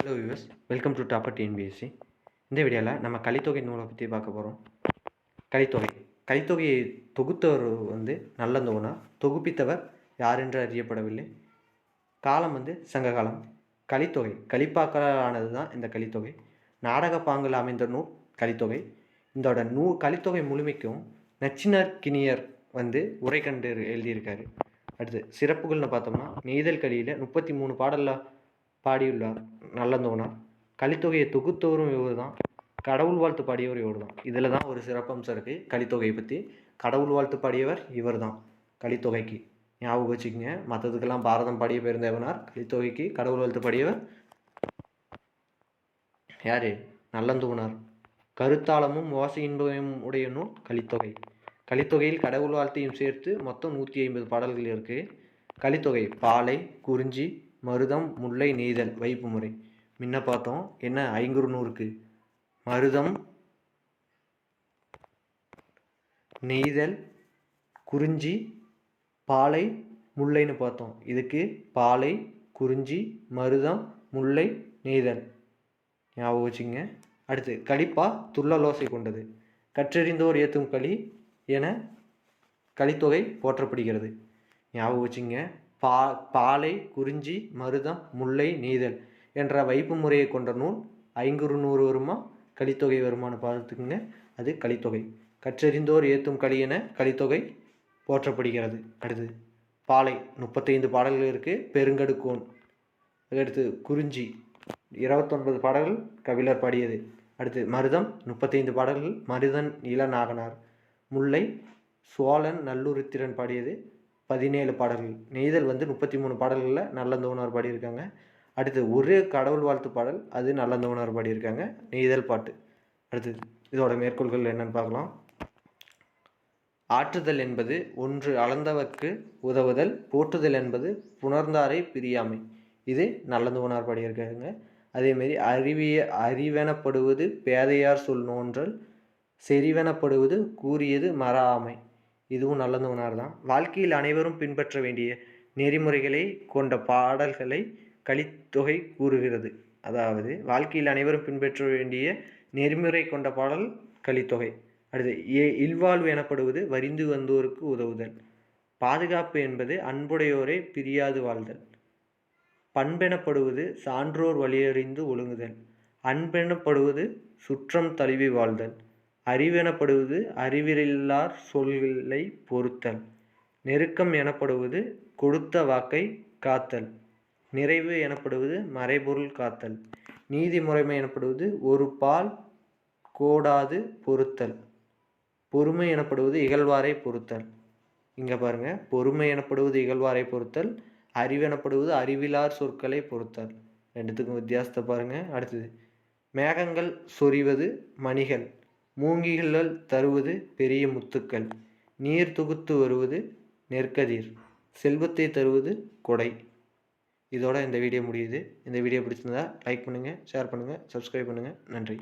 Hello viewers, welcome to topper TNPSC. இந்த வீடியோவில் நம்ம கலித்தொகை நூலை பற்றி பார்க்க போகிறோம். கலித்தொகையை தொகுத்தவர் நல்லந்தோனா, தொகுப்பித்தவர் யார் என்று அறியப்படவில்லை. காலம் சங்ககாலம். கலித்தொகை கலிப்பாக்களால் ஆனது தான் இந்த கலித்தொகை. நாடக பாங்கில் அமைந்த நூல் கலித்தொகை. இதோட கலித்தொகை முழுமைக்கும் நச்சினார்க்கினியர் உரை கண்டு எழுதியிருக்காரு. அடுத்து சிறப்புகள்னு பார்த்தோம்னா, நெய்தல் கலியில் 33 பாடலில் பாடியுள்ளார் நல்லந்தோனார். கலித்தொகையை தொகுத்தவரும் இவர் தான், கடவுள் வாழ்த்து பாடியவர் இவர் தான். இதில் தான் ஒரு சிறப்பம்சம் இருக்குது கலித்தொகையை பற்றி. கடவுள் வாழ்த்து பாடியவர் இவர் தான். கலித்தொகைக்கு ஞாபகம் வச்சுக்கோங்க. மற்றதுக்கெல்லாம் பாரதம் பாடிய பெருந்தேவனார், கலித்தொகைக்கு கடவுள் வாழ்த்து பாடியவர் யார்? நல்லந்தோனார். கருத்தாளமும் ஓசை இன்பமும் உடைய நூல் கலித்தொகை. கலித்தொகையில் கடவுள் வாழ்த்தையும் சேர்த்து மொத்தம் 150 பாடல்கள் இருக்குது. கலித்தொகை பாலை, குறிஞ்சி, மருதம், முல்லை, நெய்தல் வைப்பு முறை. முன்ன பார்த்தோம் என்ன, ஐங்குறுநூறுக்கு மருதம், நெய்தல், குறிஞ்சி, பாலை, முல்லைன்னு பார்த்தோம். இதுக்கு பாலை, குறிஞ்சி, மருதம், முல்லை, நெய்தல் ஞாபகம் வச்சுங்க. அடுத்து கலிப்பா துள்ளலோசை கொண்டது. கற்றறிந்தோர் ஏத்தும் களி என கலித்தொகை போற்றப்படுகிறது. ஞாபகம் வச்சுங்க. பாலை, குறிஞ்சி, மருதம், முல்லை, நெய்தல் என்ற வைப்பு முறையை கொண்ட நூல் 500 வருமா கலித்தொகை வருமானு பார்த்துக்குங்க. அது கலித்தொகை. கற்றறிந்தோர் ஏத்தும் களி என கலித்தொகை போற்றப்படுகிறது. அடுத்து பாலை 35 பாடல்கள் இருக்குது, பெருங்கடுக்கோன். அடுத்து குறிஞ்சி 29 பாடல்கள் கபிலர் பாடியது. அடுத்து மருதம் 35 பாடல்கள், மருதன் இளநாகனார். முல்லை சோழன் நல்லுருத்திரன் பாடியது, 17 பாடல்கள். நெய்தல் 33 பாடல்களில் நல்லந்தோனார் பாடியிருக்காங்க. அடுத்து ஒரு கடவுள் வாழ்த்து பாடல், அது நல்லந்தோனார் பாடியிருக்காங்க, நெய்தல் பாட்டு. அடுத்து இதோட மேற்கோள்கள் என்னன்னு பார்க்கலாம். ஆற்றுதல் என்பது ஒன்று அளந்தவர்க்கு உதவுதல், போற்றுதல் என்பது புணர்ந்தாரை பிரியாமை. இது நல்லந்தோனார் பாடியிருக்காங்க. அதேமாரி அறிவெனப்படுவது பேதையார் சொல் நோன்றல், செறிவெனப்படுவது கூறியது மர ஆமை. இதுவும் நல்லந்தோனார் தான். வாழ்க்கையில் அனைவரும் பின்பற்ற வேண்டிய நெறிமுறைகளை கொண்ட பாடல்களை கலித்தொகை கூறுகிறது. அதாவது வாழ்க்கையில் அனைவரும் பின்பற்ற வேண்டிய நெறிமுறை கொண்ட பாடல் கலித்தொகை. அடுத்து இல்வாழ்வு எனப்படுவது வரிந்து வந்தோருக்கு உதவுதல். பாதுகாப்பு என்பது அன்புடையோரை பிரியாது வாழ்தல். பண்பெனப்படுவது சான்றோர் வழியறிந்து ஒழுங்குதல். அன்பெனப்படுவது சுற்றம் தழுவி வாழ்தல். அறிவெனப்படுவது அறிவில்லார் சொல்களை பொறுத்தல். நெருக்கம் எனப்படுவது கொடுத்த வாக்கை காத்தல். நிறைவு எனப்படுவது மறைபொருள் காத்தல். நீதி முறைமை எனப்படுவது ஒரு பால் கோடாது பொறுத்தல். பொறுமை எனப்படுவது இகழ்வாரை பொறுத்தல். இங்கே பாருங்க, பொறுமை எனப்படுவது இகழ்வாரை பொறுத்தல், அறிவெனப்படுவது அறிவிலார் சொற்களை பொறுத்தல். ரெண்டுத்துக்கும் வித்தியாசத்தை பாருங்க. அடுத்தது மேகங்கள் சொறிவது மணிகள், மூங்கில்கள் தருவது பெரிய முத்துக்கள், நீர் தொகுத்து வருவது நெற்கதிர், செல்வத்தை தருவது கொடை. இதோட இந்த வீடியோ முடியுது. இந்த வீடியோ பிடிச்சிருந்தா லைக் பண்ணுங்கள், ஷேர் பண்ணுங்கள், சப்ஸ்கிரைப் பண்ணுங்கள். நன்றி.